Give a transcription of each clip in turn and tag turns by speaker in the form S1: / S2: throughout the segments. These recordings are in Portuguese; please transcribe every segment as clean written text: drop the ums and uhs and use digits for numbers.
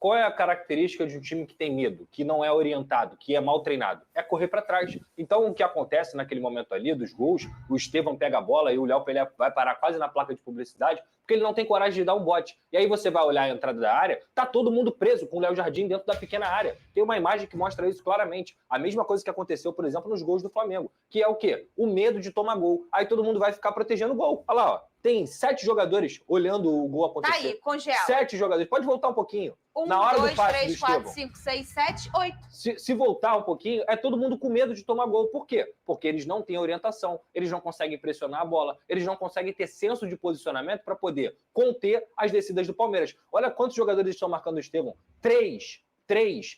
S1: Qual é a característica de um time que tem medo, que não é orientado, que é mal treinado? É correr para trás. Então, o que acontece naquele momento ali dos gols, o Estevão pega a bola e o Léo Pelé vai parar quase na placa de publicidade, porque ele não tem coragem de dar um bote. E aí você vai olhar a entrada da área, tá todo mundo preso com o Léo Jardim dentro da pequena área. Tem uma imagem que mostra isso claramente. A mesma coisa que aconteceu, por exemplo, nos gols do Flamengo, que é o quê? O medo de tomar gol. Aí todo mundo vai ficar protegendo o gol. Olha lá, ó. Tem 7 jogadores olhando o gol acontecer.
S2: Tá aí, congela.
S1: 7 jogadores. Pode voltar um pouquinho.
S2: 1,
S1: na hora
S2: 2,
S1: do passe
S2: 3,
S1: do
S2: 4,
S1: Estevão.
S2: 5, 6, 7, 8.
S1: Se voltar um pouquinho, é todo mundo com medo de tomar gol. Por quê? Porque eles não têm orientação, eles não conseguem pressionar a bola, eles não conseguem ter senso de posicionamento para poder conter as descidas do Palmeiras. Olha quantos jogadores estão marcando o Estevão. 3.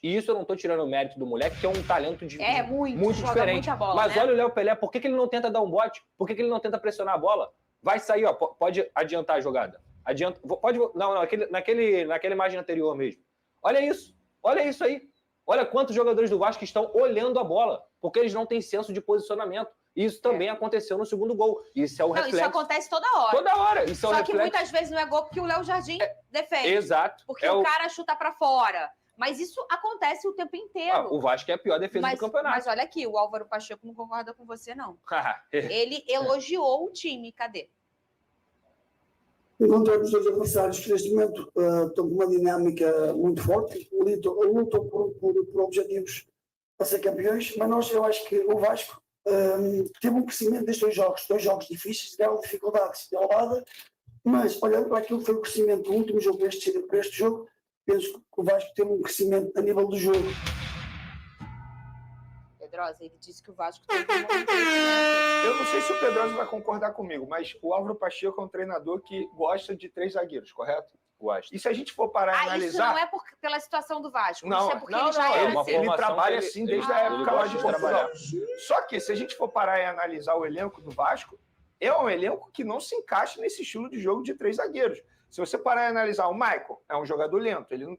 S1: E isso eu não tô tirando o mérito do moleque, que é um talento muito diferente.
S2: Bola,
S1: mas
S2: né?
S1: olha o Léo Pelé, por que ele não tenta dar um bote? Por que ele não tenta pressionar a bola? Vai sair, ó, pode adiantar a jogada. Adianta, pode, não, naquela imagem anterior mesmo. Olha isso aí. Olha quantos jogadores do Vasco estão olhando a bola, porque eles não têm senso de posicionamento. Isso também aconteceu no segundo gol. Isso é o reflexo.
S2: Isso acontece toda hora.
S1: Toda hora. Isso
S2: Só
S1: é o
S2: que muitas vezes não é gol porque o Léo Jardim defende.
S1: Exato.
S2: Porque o cara chuta pra fora. Mas isso acontece o tempo inteiro.
S1: O Vasco é a pior defesa do campeonato.
S2: Mas olha aqui, o Álvaro Pacheco não concorda com você, não. Ele elogiou o time. Cadê?
S3: Encontramos os adversários que neste momento estão com uma dinâmica muito forte, lutam por objetivos para ser campeões, mas eu acho que o Vasco teve um crescimento destes dois jogos difíceis, deram dificuldades de elevada, mas olhando para aquilo que foi o crescimento do último jogo para este jogo, penso que o Vasco teve um crescimento a nível do jogo.
S2: Pedrosa, ele disse que o Vasco teve um
S4: Eu não sei se o Pedrosa vai concordar comigo, mas o Álvaro Pacheco é um treinador que gosta de 3 zagueiros, correto?
S1: Gosta.
S4: E se a gente for parar e analisar...
S2: Isso não é pela situação do Vasco,
S4: não,
S2: isso é porque ele já era assim.
S4: Ele trabalha assim desde a época lá de Portugal.
S1: trabalhar.
S4: Só que se a gente for parar e analisar o elenco do Vasco, é um elenco que não se encaixa nesse estilo de jogo de 3 zagueiros. Se você parar e analisar o Michael, é um jogador lento, ele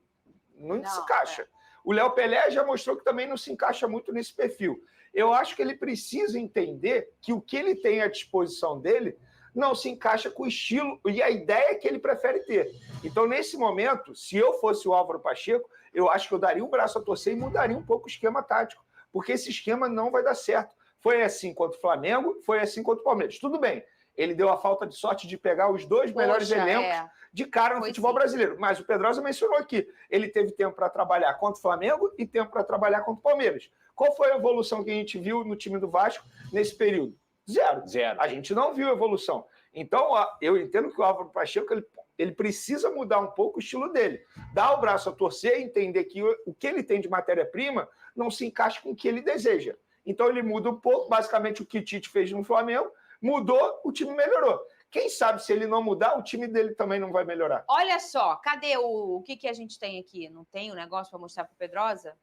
S4: não se encaixa. O Léo Pelé já mostrou que também não se encaixa muito nesse perfil. Eu acho que ele precisa entender que o que ele tem à disposição dele não se encaixa com o estilo e a ideia que ele prefere ter. Então, nesse momento, se eu fosse o Álvaro Pacheco, eu acho que eu daria um braço a torcer e mudaria um pouco o esquema tático, porque esse esquema não vai dar certo. Foi assim contra o Flamengo, foi assim contra o Palmeiras. Tudo bem, ele deu a falta de sorte de pegar os 2 melhores elencos de cara no futebol brasileiro. Mas o Pedrosa mencionou aqui, ele teve tempo para trabalhar contra o Flamengo e tempo para trabalhar contra o Palmeiras. Qual foi a evolução que a gente viu no time do Vasco nesse período? Zero. A gente não viu evolução. Então, eu entendo que o Álvaro Pacheco ele precisa mudar um pouco o estilo dele. Dar o braço a torcer e entender que o que ele tem de matéria-prima não se encaixa com o que ele deseja. Então, ele muda um pouco, basicamente o que o Tite fez no Flamengo, mudou, o time melhorou. Quem sabe se ele não mudar, o time dele também não vai melhorar.
S2: Olha só, cadê o que a gente tem aqui? Não tem o negócio para mostrar para o Pedrosa?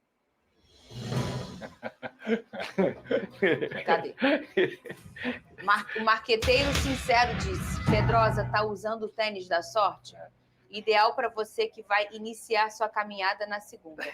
S2: Cadê? O marqueteiro sincero disse: Pedrosa tá usando o tênis da sorte? Ideal para você que vai iniciar sua caminhada na segunda.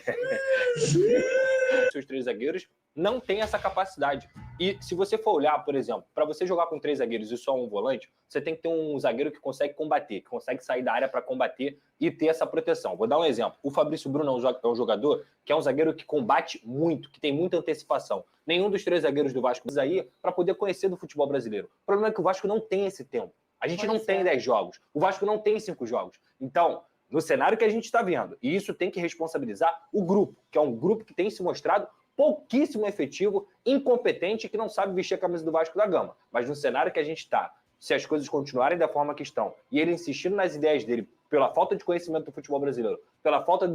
S1: Seus 3 zagueiros não têm essa capacidade. E se você for olhar, por exemplo, para você jogar com 3 zagueiros e só um volante, você tem que ter um zagueiro que consegue combater, que consegue sair da área para combater e ter essa proteção. Vou dar um exemplo. O Fabrício Bruno é um jogador que é um zagueiro que combate muito, que tem muita antecipação. Nenhum dos 3 zagueiros do Vasco precisa ir para poder conhecer do futebol brasileiro. O problema é que o Vasco não tem esse tempo. A gente não tem 10 jogos. O Vasco não tem 5 jogos. Então, no cenário que a gente está vendo, e isso tem que responsabilizar o grupo, que é um grupo que tem se mostrado pouquíssimo efetivo, incompetente, que não sabe vestir a camisa do Vasco da Gama. Mas no cenário que a gente está, se as coisas continuarem da forma que estão, e ele insistindo nas ideias dele, pela falta de conhecimento do futebol brasileiro, pela falta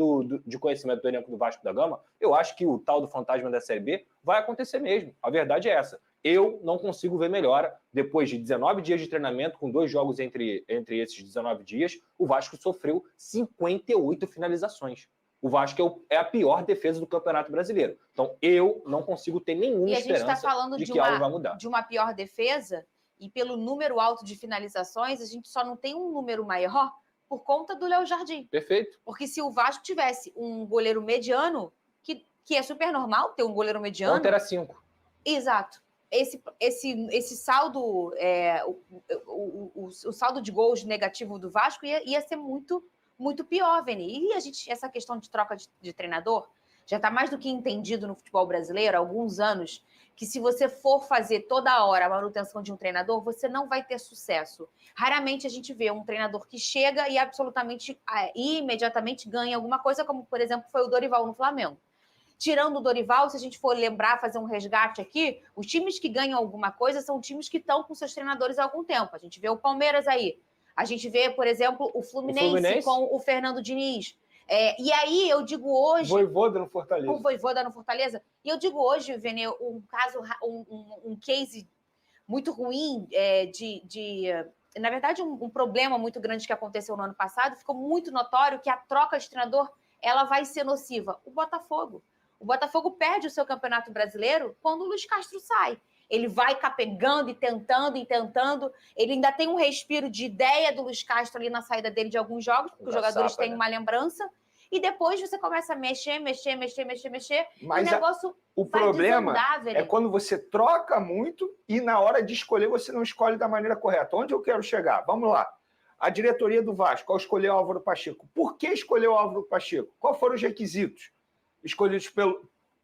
S1: de conhecimento do elenco do Vasco da Gama, eu acho que o tal do fantasma da Série B vai acontecer mesmo. A verdade é essa. Eu não consigo ver melhora. Depois de 19 dias de treinamento, com 2 jogos entre esses 19 dias, o Vasco sofreu 58 finalizações. O Vasco é a pior defesa do Campeonato Brasileiro. Então, eu não consigo ter nenhuma esperança de que algo vai mudar.
S2: De uma pior defesa, e pelo número alto de finalizações, a gente só não tem um número maior por conta do Léo Jardim.
S1: Perfeito.
S2: Porque se o Vasco tivesse um goleiro mediano, que é super normal ter um goleiro mediano...
S1: Ontem era 5.
S2: Exato. Esse saldo, o saldo de gols negativo do Vasco ia ser muito muito pior, Veni. E essa questão de troca de treinador já está mais do que entendido no futebol brasileiro há alguns anos, que se você for fazer toda hora a manutenção de um treinador, você não vai ter sucesso. Raramente a gente vê um treinador que chega e imediatamente ganha alguma coisa, como, por exemplo, foi o Dorival no Flamengo. Tirando o Dorival, se a gente for lembrar, fazer um resgate aqui, os times que ganham alguma coisa são times que estão com seus treinadores há algum tempo. A gente vê o Palmeiras aí. A gente vê, por exemplo, o Fluminense com o Fernando Diniz. E aí, eu digo hoje...
S4: Voivoda no Fortaleza.
S2: O Voivoda no Fortaleza. E eu digo hoje, Vene, um case muito ruim na verdade, um problema muito grande que aconteceu no ano passado, ficou muito notório que a troca de treinador ela vai ser nociva. O Botafogo. O Botafogo perde o seu Campeonato Brasileiro quando o Luiz Castro sai. Ele vai capengando e tentando. Ele ainda tem um respiro de ideia do Luiz Castro ali na saída dele de alguns jogos, porque os jogadores têm uma lembrança. E depois você começa a mexer. Mas o negócio
S4: o problema é quando você troca muito e na hora de escolher você não escolhe da maneira correta. Onde eu quero chegar? Vamos lá. A diretoria do Vasco, ao escolher o Álvaro Pacheco. Por que escolheu o Álvaro Pacheco? Quais foram os requisitos escolhidos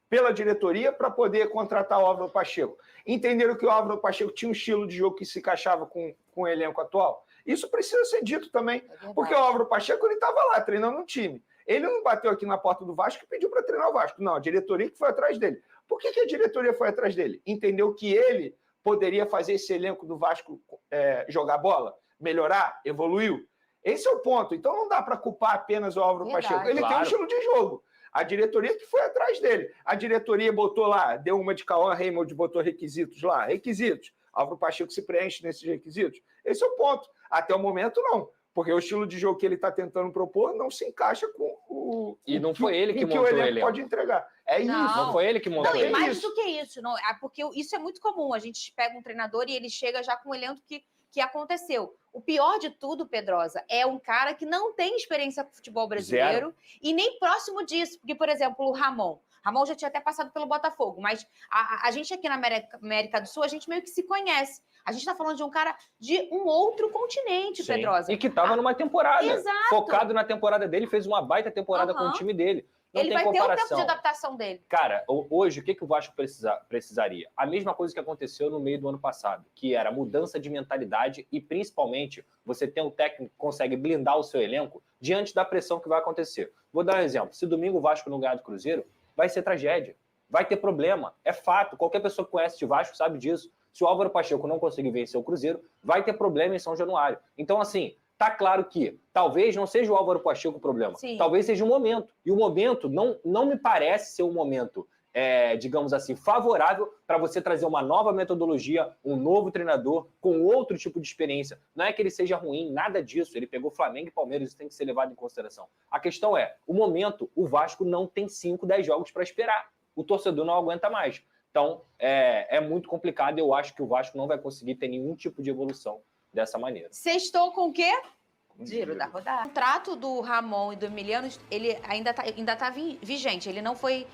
S4: pela diretoria para poder contratar o Álvaro Pacheco? Entenderam que o Álvaro Pacheco tinha um estilo de jogo que se encaixava com o elenco atual? Isso precisa ser dito também, porque o Álvaro Pacheco estava lá treinando um time. Ele não bateu aqui na porta do Vasco e pediu para treinar o Vasco. Não, a diretoria que foi atrás dele. Por que a diretoria foi atrás dele? Entendeu que ele poderia fazer esse elenco do Vasco jogar bola, melhorar, evoluiu? Esse é o ponto. Então não dá para culpar apenas o Álvaro Pacheco. Ele tem um estilo de jogo. A diretoria que foi atrás dele. A diretoria botou lá, deu uma de Cauã Raymond, botou requisitos lá. Requisitos. Álvaro Pacheco se preenche nesses requisitos. Esse é o ponto. Até o momento, não. Porque o estilo de jogo que ele está tentando propor não se encaixa com o...
S1: E não foi ele que montou
S4: o elenco pode entregar. É isso.
S1: Não foi ele que montou
S2: ele.
S1: Não,
S2: e mais do que isso. Não, porque isso é muito comum. A gente pega um treinador e ele chega já com um elenco que aconteceu. O pior de tudo, Pedrosa, é um cara que não tem experiência com o futebol brasileiro e nem próximo disso. Porque, por exemplo, o Ramon já tinha até passado pelo Botafogo, mas a gente aqui na América do Sul, a gente meio que se conhece. A gente está falando de um cara de um outro continente,
S1: Sim.
S2: Pedrosa.
S1: E que estava numa temporada.
S2: Exato.
S1: Focado na temporada dele, fez uma baita temporada com o time dele. Não
S2: ele
S1: tem
S2: vai
S1: comparação.
S2: ter o tempo de adaptação dele.
S1: Cara, hoje, o que o Vasco precisaria? A mesma coisa que aconteceu no meio do ano passado, que era mudança de mentalidade e, principalmente, você tem um técnico que consegue blindar o seu elenco diante da pressão que vai acontecer. Vou dar um exemplo. Se domingo o Vasco não ganhar do Cruzeiro, vai ser tragédia. Vai ter problema. É fato. Qualquer pessoa que conhece de Vasco sabe disso. Se o Álvaro Pacheco não conseguir vencer o Cruzeiro, vai ter problema em São Januário. Então, assim, tá claro que talvez não seja o Álvaro Pacheco o problema.
S2: Sim.
S1: Talvez seja um momento. E o momento não me parece ser um momento, digamos assim, favorável para você trazer uma nova metodologia, um novo treinador com outro tipo de experiência. Não é que ele seja ruim, nada disso. Ele pegou Flamengo e Palmeiras, isso tem que ser levado em consideração. A questão é, o momento, o Vasco não tem 5, 10 jogos para esperar. O torcedor não aguenta mais. Então, é muito complicado. Eu acho que o Vasco não vai conseguir ter nenhum tipo de evolução dessa maneira.
S2: Sextou com o quê? Giro da rodada. O contrato do Ramon e do Emiliano, ele ainda tá vigente. Ele não foi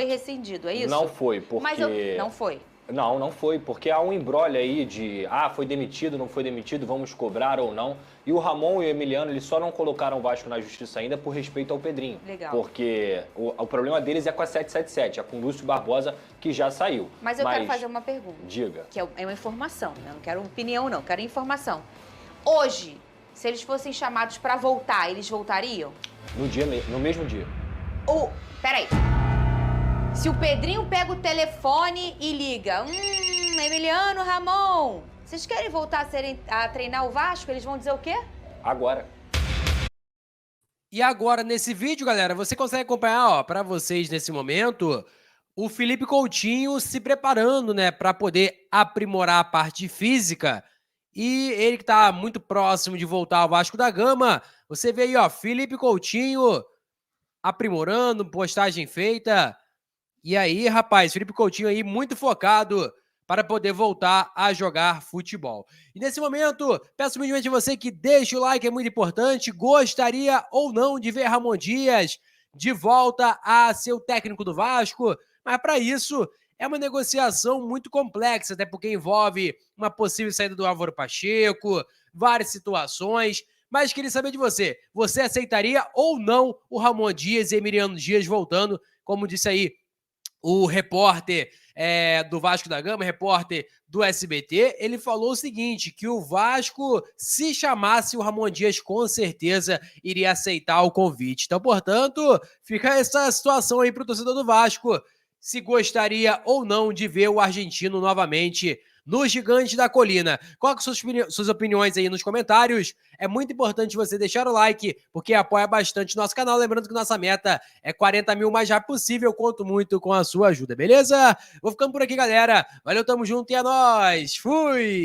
S2: rescindido, é isso?
S1: Não foi, porque...
S2: Mas não foi.
S1: Não foi, porque há um imbróglio aí de foi demitido, não foi demitido, vamos cobrar ou não. E o Ramon e o Emiliano, eles só não colocaram o Vasco na justiça ainda por respeito ao Pedrinho.
S2: Legal.
S1: Porque o problema deles é com a 777, é com o Lúcio Barbosa, que já saiu.
S2: Mas eu quero fazer uma pergunta.
S1: Diga.
S2: Que é uma informação, né? Eu não quero opinião, não, quero informação. Hoje, se eles fossem chamados para voltar, eles voltariam?
S1: No mesmo dia.
S2: Peraí. Se o Pedrinho pega o telefone e liga, Emiliano, Ramon, vocês querem voltar a treinar o Vasco? Eles vão dizer o quê?
S1: Agora.
S5: E agora, nesse vídeo, galera, você consegue acompanhar, para vocês nesse momento, o Felipe Coutinho se preparando, né, para poder aprimorar a parte física. E ele que tá muito próximo de voltar ao Vasco da Gama. Você vê aí, Felipe Coutinho aprimorando, postagem feita. E aí, rapaz, Felipe Coutinho aí muito focado para poder voltar a jogar futebol. E nesse momento, peço humildemente a você que deixe o like, é muito importante. Gostaria ou não de ver Ramon Dias de volta a ser o técnico do Vasco, mas para isso é uma negociação muito complexa, até porque envolve uma possível saída do Álvaro Pacheco, várias situações, Mas queria saber de você. Você aceitaria ou não o Ramon Dias e Emiliano Dias voltando? Como disse aí o repórter do Vasco da Gama, repórter do SBT, ele falou o seguinte, que o Vasco, se chamasse o Ramon Dias, com certeza iria aceitar o convite. Então, portanto, fica essa situação aí para o torcedor do Vasco, se gostaria ou não de ver o argentino novamente no Gigante da Colina. Coloque suas opiniões aí nos comentários. É muito importante você deixar o like, porque apoia bastante o nosso canal. Lembrando que nossa meta é 40 mil o mais rápido possível. Conto muito com a sua ajuda, beleza? Vou ficando por aqui, galera. Valeu, tamo junto e é nóis. Fui!